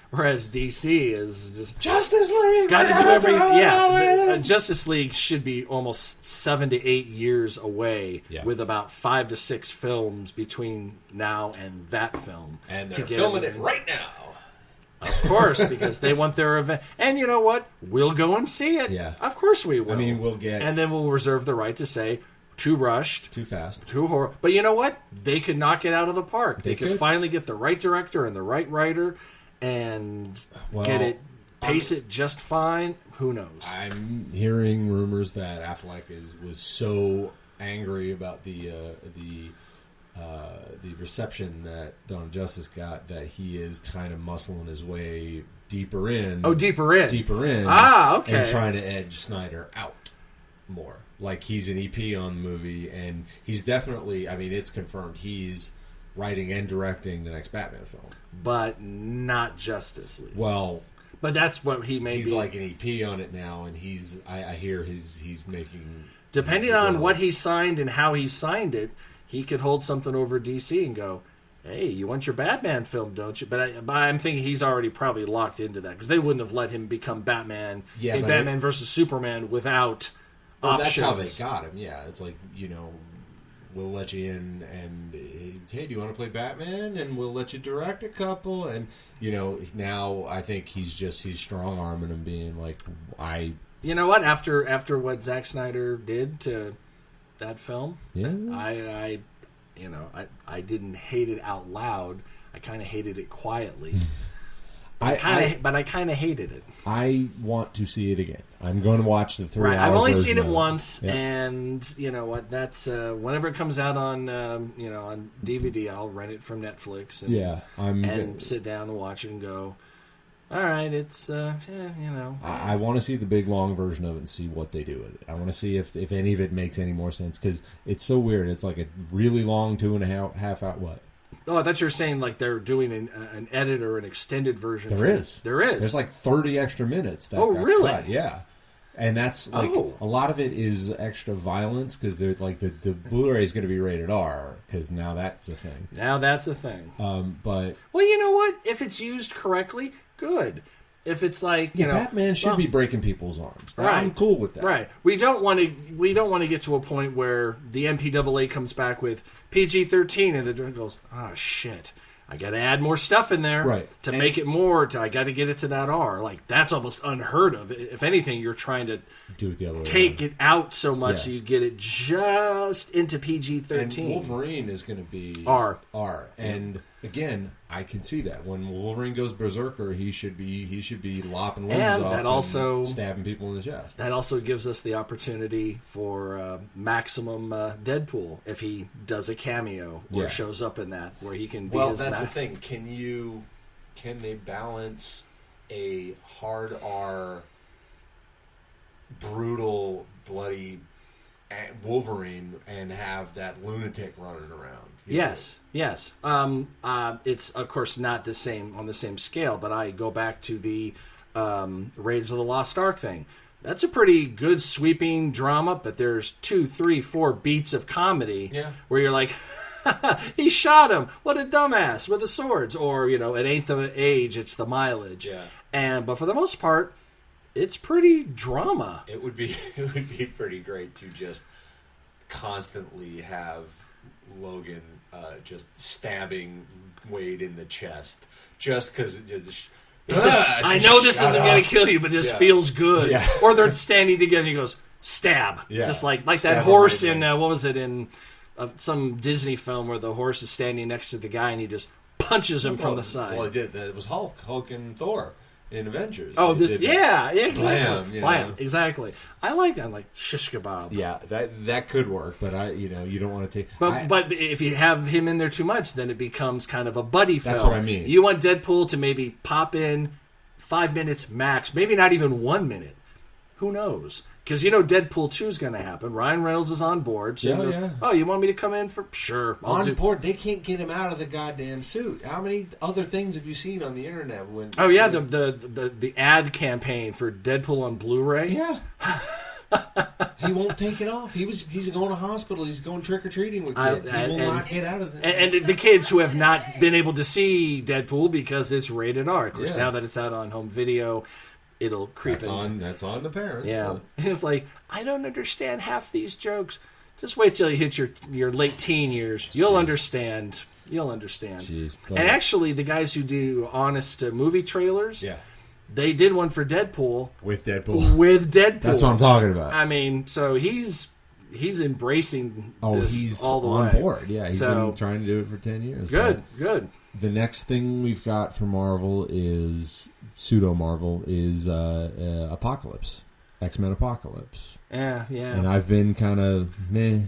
Whereas DC is just Justice League! got to do every... Yeah, Justice League should be almost 7 to 8 years away with about 5 to 6 films between now and that film. And they're filming it right now. Of course, because they want their event. And you know what? We'll go and see it. Yeah. Of course we will. I mean, we'll get... And then we'll reserve the right to say, too rushed. Too fast. Too horrible. But you know what? They could knock it out of the park. They could could. finally get the right director and the right writer and get it, pace it just fine. Who knows? I'm hearing rumors that Affleck was so angry about the reception that Dawn of Justice got that he is kind of muscling his way deeper in. Oh, deeper in. Deeper in. Ah, okay. And trying to edge Snyder out more. Like he's an EP on the movie, and he's definitely, I mean, it's confirmed he's writing and directing the next Batman film. But not Justice League. Well... But that's what he may He's be. like an EP on it now, and I hear he's making... Depending on what he signed and how he signed it, he could hold something over DC and go, hey, you want your Batman film, don't you? But I'm thinking he's already probably locked into that, because they wouldn't have let him become Batman in Batman versus Superman without options. That's how they got him, yeah. It's like, we'll let you in, and hey, do you want to play Batman? And we'll let you direct a couple. And, now I think he's strong-arming him, being like, You know what? After what Zack Snyder did to that film, I didn't hate it out loud. I kind of hated it quietly. But I kind of hated it. I want to see it again. I'm going to watch the 3-hour I've only seen it version once, and you know what? That's whenever it comes out on on DVD, I'll rent it from Netflix. And, and sit down and watch it and go, all right, it's I want to see the big long version of it and see what they do with it. I want to see if any of it makes any more sense, because it's so weird. It's like a really long 2.5 hour. What? Oh, I thought you were saying like they're doing an edit or an extended version. There is. There's like 30 extra minutes. That got really? cut. Yeah. And that's like a lot of it is extra violence, because they're like the Blu-ray is going to be rated R, because now that's a thing. But well, you know what? If it's used correctly, good. If it's like Batman should be breaking people's arms. I'm cool with that. Right. We don't want to get to a point where the MPAA comes back with PG-13 and the director goes, oh shit, I got to add more stuff in there to make it more. I got to get it to that R. Like, that's almost unheard of. If anything, you're trying to do it the other way. Take it out so much so you get it just into PG-13. And Wolverine is going to be R. And again, I can see that when Wolverine goes berserker, he should be lopping limbs off and stabbing people in the chest. That also gives us the opportunity for maximum Deadpool if he does a cameo or shows up in that, where he can be. Well, that's the thing. Can they balance a hard R, brutal, bloody Wolverine and have that lunatic running around? Yes. It's of course not the same on the same scale, but I go back to the Raiders of the Lost Ark thing. That's a pretty good sweeping drama, but there's 2, 3, 4 beats of comedy where you're like, he shot him. What a dumbass with the swords. Or, it ain't the age, it's the mileage. Yeah. But for the most part, it's pretty drama. It would be pretty great to just constantly have Logan just stabbing Wade in the chest, just because I know this isn't going to kill you, but it just feels good. Yeah. Or they're standing together and he goes, stab. Yeah. Just like that horse in, what was it, in some Disney film where the horse is standing next to the guy and he just punches him from the side. Well, it was Hulk and Thor in Avengers. Oh, exactly. Blam, exactly. I like that. Like shish kebab. Yeah, that could work, but you don't want to take. But if you have him in there too much, then it becomes kind of a buddy film. That's what I mean. You want Deadpool to maybe pop in 5 minutes max, maybe not even 1 minute. Who knows? Because Deadpool 2 is going to happen. Ryan Reynolds is on board. So he goes, oh, you want me to come in for? Sure. On board. They can't get him out of the goddamn suit. How many other things have you seen on the internet? Oh, yeah, the ad campaign for Deadpool on Blu-ray? Yeah. He won't take it off. He's going to hospital. He's going trick-or-treating with kids. He will not get out of it. And the kids who have not been able to see Deadpool because it's rated R. Of course, now that it's out on home video, it'll creep in. That's on the parents. Yeah. It's like, I don't understand half these jokes. Just wait till you hit your late teen years. You'll understand. You'll understand. Jeez. And actually, the guys who do honest movie trailers... Yeah. They did one for Deadpool. With Deadpool. That's what I'm talking about. I mean, so he's embracing this he's all the on way. board. Yeah, he's been trying to do it for 10 years. Good. The next thing we've got for Marvel is pseudo-Marvel is Apocalypse. X-Men Apocalypse. Yeah. And I've been kind of meh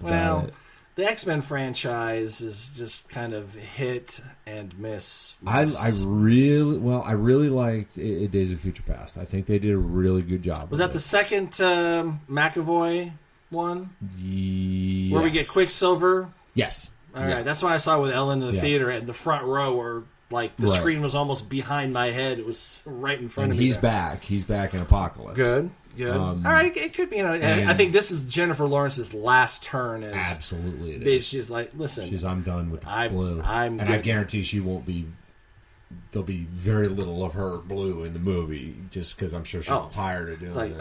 about it. The X-Men franchise is just kind of hit and miss. I really liked Days of Future Past. I think they did a really good job. Was that the second McAvoy one? Yes. Where we get Quicksilver? Yes. All right, that's what I saw with Ellen in the theater at the front row where the screen was almost behind my head. It was right in front of me. He's back. He's back in Apocalypse. Good. All right, it could be. I think this is Jennifer Lawrence's last turn. Absolutely, it is. She's like, listen, I'm done with blue, and I guarantee she won't be. There'll be very little of her blue in the movie, just because I'm sure she's tired of doing it.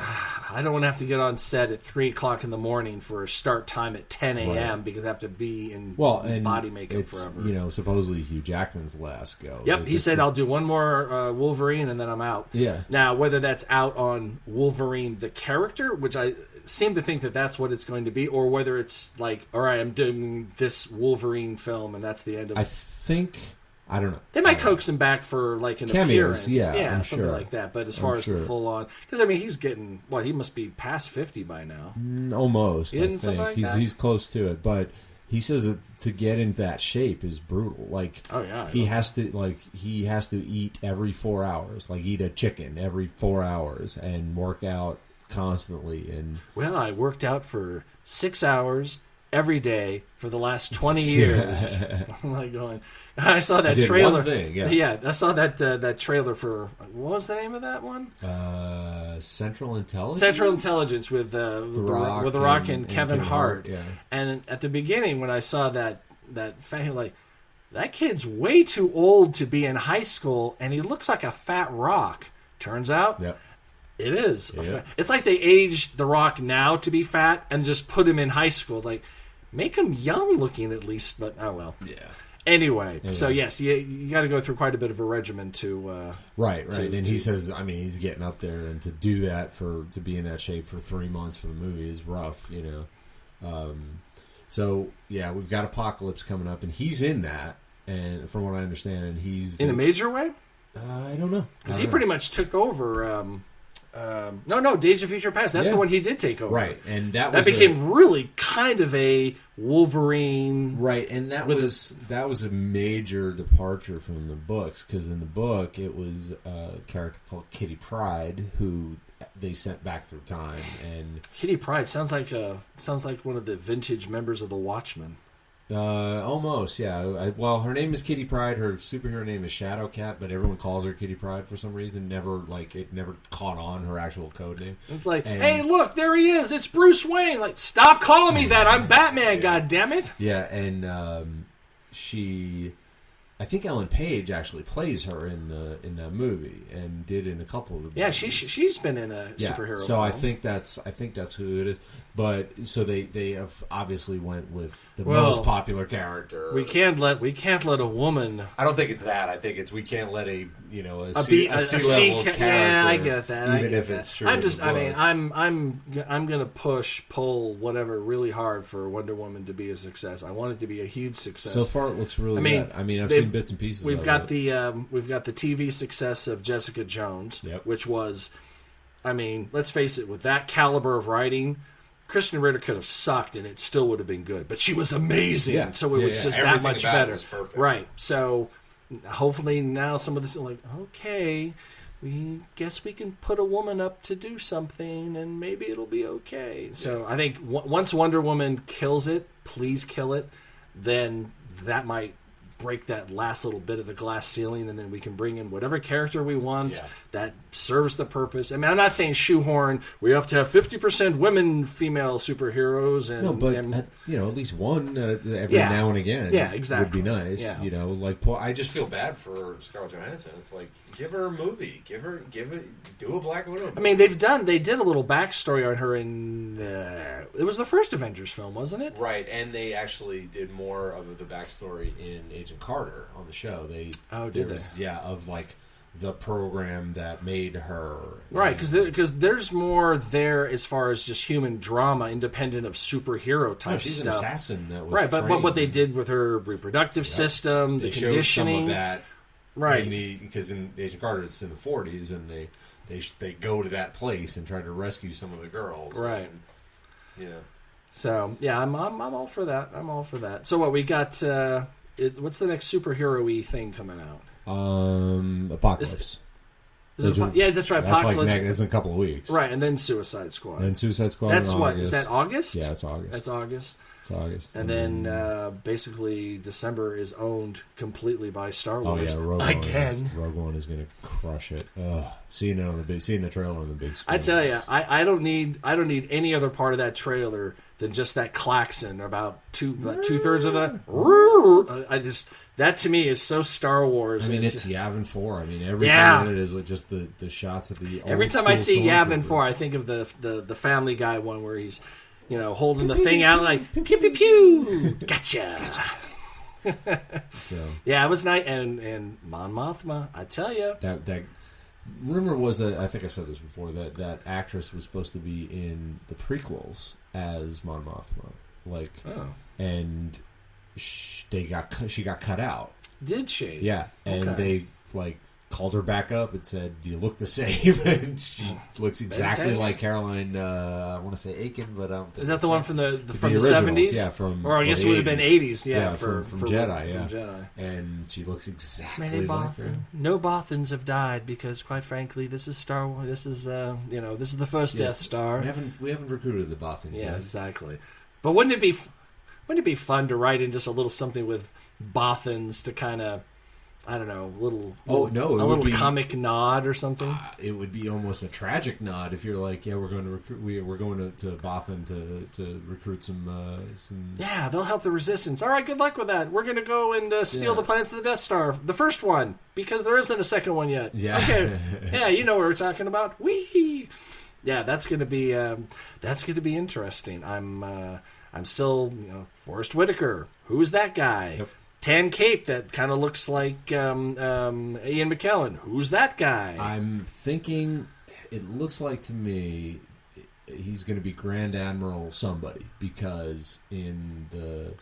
I don't want to have to get on set at 3:00 in the morning for a start time at 10 a.m. because I have to be in body makeup forever. Supposedly Hugh Jackman's last go. Yep, he said I'll do one more Wolverine and then I'm out. Yeah. Now whether that's out on Wolverine the character, which I seem to think that's what it's going to be, or whether it's like, all right, I'm doing this Wolverine film and that's the end of it. I don't know. They might coax him back for like an cameos, appearance. I'm something sure. like that. But as far as the full on, because he's getting he must be past 50 by now. Almost. I think like he's close to it, but he says that to get into that shape is brutal. Like, he has to eat every 4 hours, like eat a chicken every 4 hours and work out constantly. And I worked out for 6 hours every day for the last 20 years. I'm like going. I saw that trailer. One thing, I saw that trailer for what was the name of that one? Central Intelligence. Central Intelligence with the Rock and Kevin Hart. Yeah. And at the beginning, when I saw that like, that kid's way too old to be in high school, and he looks like a fat Rock. Turns out. Yep. It is. It's like they aged The Rock now to be fat and just put him in high school. Like, make him young looking at least, but oh well. Yeah. Anyway, so yes, you got to go through quite a bit of a regimen to... Right. And he says, he's getting up there, and to do that, to be in that shape for 3 months for the movie is rough, So, yeah, we've got Apocalypse coming up, and he's in that, and from what I understand, and he's... In a major way? I don't know. Because he pretty much took over... Days of Future Past. That's the one he did take over. Right, and that became really kind of a Wolverine. Right, and that was a major departure from the books, because in the book it was a character called Kitty Pryde who they sent back through time. And Kitty Pryde sounds like one of the vintage members of the Watchmen. Almost, yeah. Her name is Kitty Pryde. Her superhero name is Shadowcat, but everyone calls her Kitty Pryde for some reason. It never caught on her actual code name. It's like, hey, look, there he is. It's Bruce Wayne. Like, stop calling me that. I'm Batman. God damn it. Yeah, and I think Ellen Page actually plays her in that movie and did in a couple of the movies. Yeah, she's been in a superhero. So film. I think that's who it is. But so they have obviously went with the most popular character. We can't let a woman. I don't think it's that. I think it's we can't let a C-level character. Yeah, I get that. Even if it's true. I'm gonna pull whatever really hard for Wonder Woman to be a success. I want it to be a huge success. So far, it looks really good. I've seen bits and pieces. We've got the TV success of Jessica Jones, which was, let's face it, with that caliber of writing, Kristen Ritter could have sucked and it still would have been good, but she was amazing. Yeah. So it was just that much better. Was perfect. Right. So hopefully now some of this is like, okay, we guess we can put a woman up to do something, and maybe it'll be okay. So I think once Wonder Woman kills it, please kill it, then that might break that last little bit of the glass ceiling, and then we can bring in whatever character we want that serves the purpose. I mean, I'm not saying shoehorn. We have to have 50% women, female superheroes, and no, but at least one every now and again, would be nice. Yeah. I just feel bad for Scarlett Johansson. It's like, give her a movie, do a Black Widow movie. I mean, they did a little backstory on her in it was the first Avengers film, wasn't it? Right, and they actually did more of the backstory in Agent Carter on the show. Of like the program that made her right, because there's more there as far as just human drama, independent of superhero type she's stuff. An assassin that was right, but trained. what they did with her reproductive system, they the conditioning, showed some of that, right? Because in Agent Carter it's in the 40s, and they go to that place and try to rescue some of the girls, right? And, So yeah, I'm all for that. I'm all for that. So what we got? What's the next superhero-y thing coming out? Apocalypse. Yeah, that's right. That's Apocalypse. That's in a couple of weeks, right? And then Suicide Squad. And Suicide Squad. That's in what August. is that? August? Yeah, it's August. That's August. It's August. And then basically December is owned completely by Star Oh Wars. yeah, Rogue One is going to crush it. Seeing the trailer on the big screen. I tell you, I don't need any other part of that trailer than just that klaxon. About two-thirds of the. That to me is so Star Wars. I mean, it's Yavin 4. I mean, everything in it is like just the shots of the. Every time I see Yavin 4, I think of the Family Guy one where he's, holding the thing out like pew pew pew. Gotcha. So yeah, it was nice, and Mon Mothma. I tell you, that rumor was that, I think I've said this before, that actress was supposed to be in the prequels as Mon Mothma, and she got cut out. Did she? Yeah, and they called her back up and said, "Do you look the same?" And she looks exactly like Caroline. I want to say Aiken, but I don't think is that the one from the originals, 70s? Yeah, from or I guess it would have been 80s. Yeah, from for Jedi. From Jedi. And she looks exactly Many like her. No Bothans have died because, quite frankly, this is Star Wars. This is this is the first Death Star. We haven't recruited the Bothans yet. Yeah, exactly. But wouldn't it be fun to write in just a little something with Bothans to kind of, I don't know, a little comic nod or something? It would be almost a tragic nod if you're like, yeah, we're going to we're going to Bothan to recruit some. Yeah, they'll help the Resistance. All right, good luck with that. We're going to go and steal the plans to the Death Star, the first one, because there isn't a second one yet. Yeah. Okay. Yeah, you know what we're talking about. Wee. Yeah, that's going to be interesting. I'm still, Forrest Whitaker. Who's that guy? Yep. Tan cape that kind of looks like Ian McKellen. Who's that guy? I'm thinking, it looks like to me, he's going to be Grand Admiral somebody, because in the...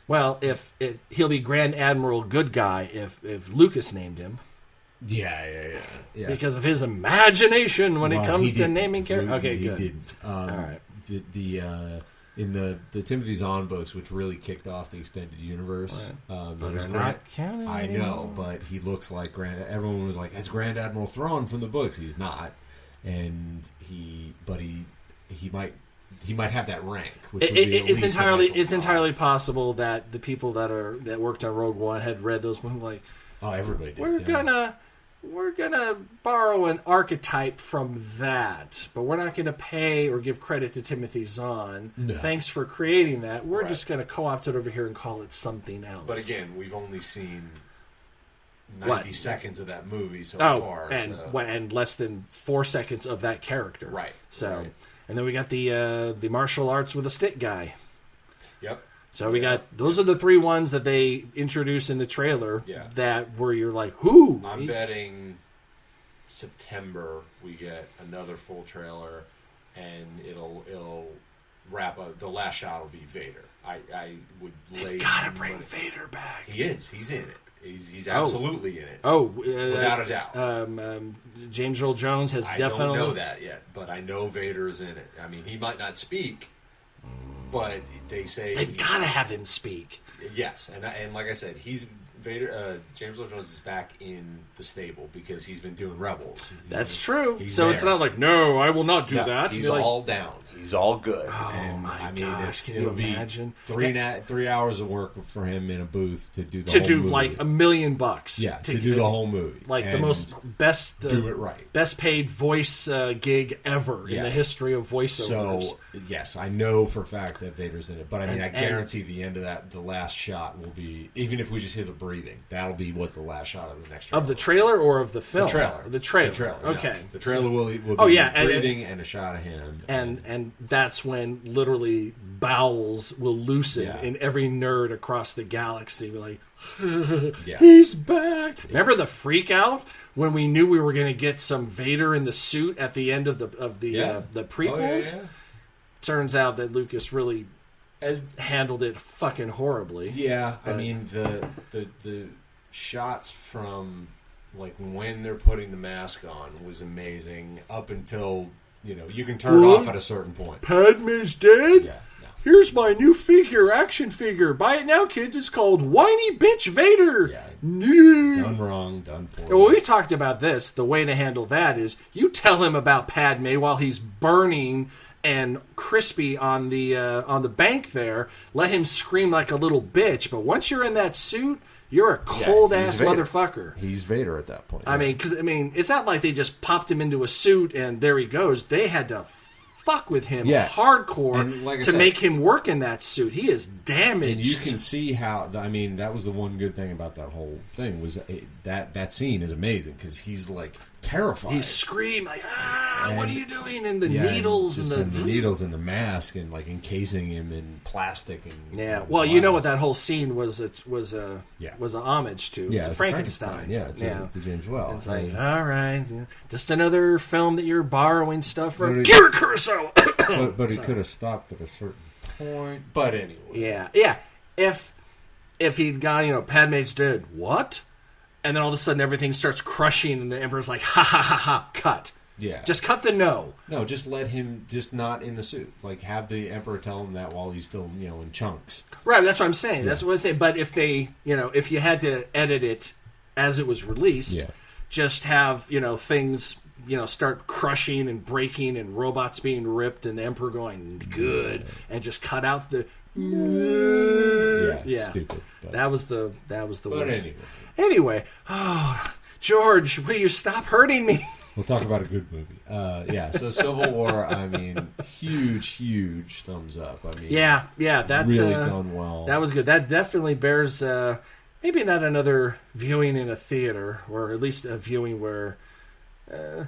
Well, if he'll be Grand Admiral good guy if Lucas named him. Yeah. Because of his imagination when it comes to naming characters. Okay, he good. didn't. All right. In the Timothy Zahn books, which really kicked off the extended universe, But they're not canon I anymore. know, but he looks like everyone was like, it's Grand Admiral Thrawn from the books. He's not, and he might have that rank. Which would be It's entirely possible that the people that worked on Rogue One had read those books like, everybody did. We're gonna borrow an archetype from that, but we're not gonna pay or give credit to Timothy Zahn. No. Thanks for creating that. We're just gonna co-opt it over here and call it something else. But again, we've only seen 90 seconds of that movie so far, and less than 4 seconds of that character. Right. So, right. And then we got the martial arts with a stick guy. Yep. So we got those are the 3 ones that they introduced in the trailer. Yeah. That where you're like, who? I'm betting September we get another full trailer, and it'll wrap up. The last shot will be Vader. I would. They've got to bring Vader back. He is. He's in it. He's absolutely in it. Without a doubt. James Earl Jones has definitely. I don't know that yet, but I know Vader is in it. I mean, he might not speak, but they say they've got to have him speak. Yes, and like I said, James Earl Jones is back in the stable because he's been doing Rebels. That's true. He's So there. it's not like, no, I will not do that. He's You're like, all down. He's all good. Oh my gosh! Can you it'll imagine? be 3 hours of work for him in a booth to do the to whole do movie. like $1 million. Yeah, to do the whole movie. Like the And most best, do it right. best paid voice gig ever in the history of voiceovers. So yes, I know for a fact that Vader's in it, but I mean, I guarantee the end of that, the last shot will be, even if we just hear the breathing, that'll be what the last shot of the next trailer of the trailer or of the film? The trailer. The trailer. The trailer. Okay. No. The trailer will be breathing and a shot of him. And that's when literally bowels will loosen in every nerd across the galaxy. We're like, he's back. Remember the freak out when we knew we were going to get some Vader in the suit at the end of the prequels? Oh, yeah. Turns out that Lucas really handled it fucking horribly. Yeah, I mean the shots from like when they're putting the mask on was amazing up until you can turn it off at a certain point. Padme's dead? Yeah. No. Here's my new action figure. Buy it now, kids. It's called Whiny Bitch Vader. Yeah. No. Done wrong, done poorly. Well, we talked about this. The way to handle that is you tell him about Padme while he's burning and crispy on the bank there. Let him scream like a little bitch. But once you're in that suit, you're a cold-ass motherfucker. He's Vader at that point. I mean, it's not like they just popped him into a suit and there he goes. They had to fuck with him hardcore And like I to said, make him work in that suit. He is damaged. And you can see how, that was the one good thing about that whole thing was that scene is amazing because he's like terrified. He's screaming like, what are you doing? And the Yeah, needles and the needles and the mask and like encasing him in plastic and well, you know what that whole scene was an homage to. Yeah, to it's Frankenstein. To James Well. It's like, all right, just another film that you're borrowing stuff from. But Kira Kurosawa. but he could have stopped at a certain point. But anyway, yeah. If he'd gone, Padme's dead. What? And then all of a sudden everything starts crushing, and the Emperor's like, ha ha ha ha, cut. Yeah. Just cut the no. No, just let him just not in the suit. Like have the Emperor tell him that while he's still, in chunks. Right, that's what I'm saying. That's what I'm saying. But if they, if you had to edit it as it was released, just have, things, start crushing and breaking and robots being ripped and the Emperor going, good, and just cut out the stupid. But that was the but worst. Anyway, George, will you stop hurting me? We'll talk about a good movie. So Civil War, I mean, huge thumbs up. I mean, that's really done well. That was good. That definitely bears maybe not another viewing in a theater, or at least a viewing where I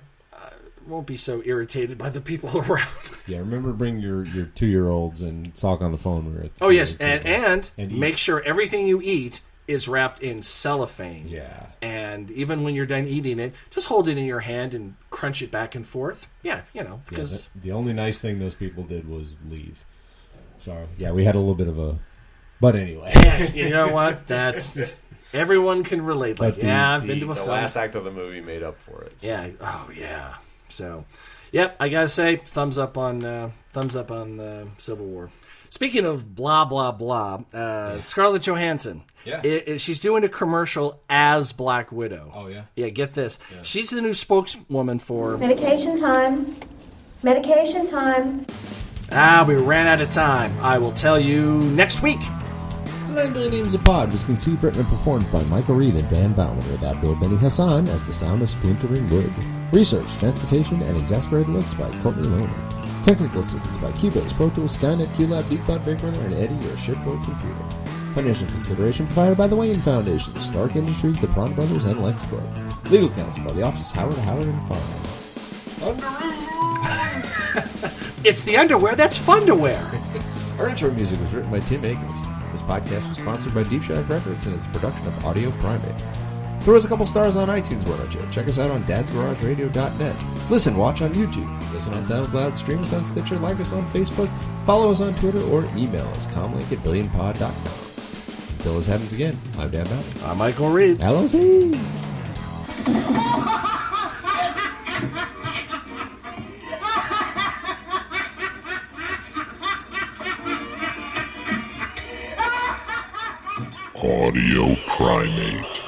won't be so irritated by the people around. Yeah, remember to bring your 2-year-olds and talk on the phone when we're at the Oh yes, theater. and make sure everything you eat is wrapped in cellophane. Yeah. And even when you're done eating it, just hold it in your hand and crunch it back and forth. Yeah, because the only nice thing those people did was leave. So, yeah, we had a little bit of a... But anyway. Yes, you know what? That's... Everyone can relate. Like, I've been to a film. The last act of the movie made up for it. So. Yeah. Oh, yeah. So, yep, I gotta say, thumbs up on Civil War. Speaking of blah blah blah, Scarlett Johansson. Yeah. She's doing a commercial as Black Widow. Oh yeah. Yeah, get this. Yeah. She's the new spokeswoman for medication time. Medication time. We ran out of time. I will tell you next week. The 9 Billion Names of Pod was conceived, written, and performed by Michael Reed and Dan Bauman, with Abdul Benny Hassan as the sound of splintering wood. Research, transportation, and exasperated looks by Courtney Lohman. Technical assistance by Cubase, Pro Tools, Skynet, QLab, DeepCloud, Big Brother, and Eddie, your shipboard computer. Financial consideration provided by the Wayne Foundation, Stark Industries, the Prawn Brothers, and Lexipro. Legal counsel by the Office Howard & Farm. Underoos! It's the underwear that's fun to wear. Our intro music was written by Tim Akins. This podcast was sponsored by Deep Shack Records and is a production of Audio Primate. Throw us a couple stars on iTunes, why don't you? Check us out on dadsgarageradio.net. Listen, watch on YouTube. Listen on SoundCloud. Stream us on Stitcher. Like us on Facebook. Follow us on Twitter or email us comlink@billionpod.com. Until this happens again, I'm Dan Bowden. I'm Michael Reed. LOC. Audio Primate.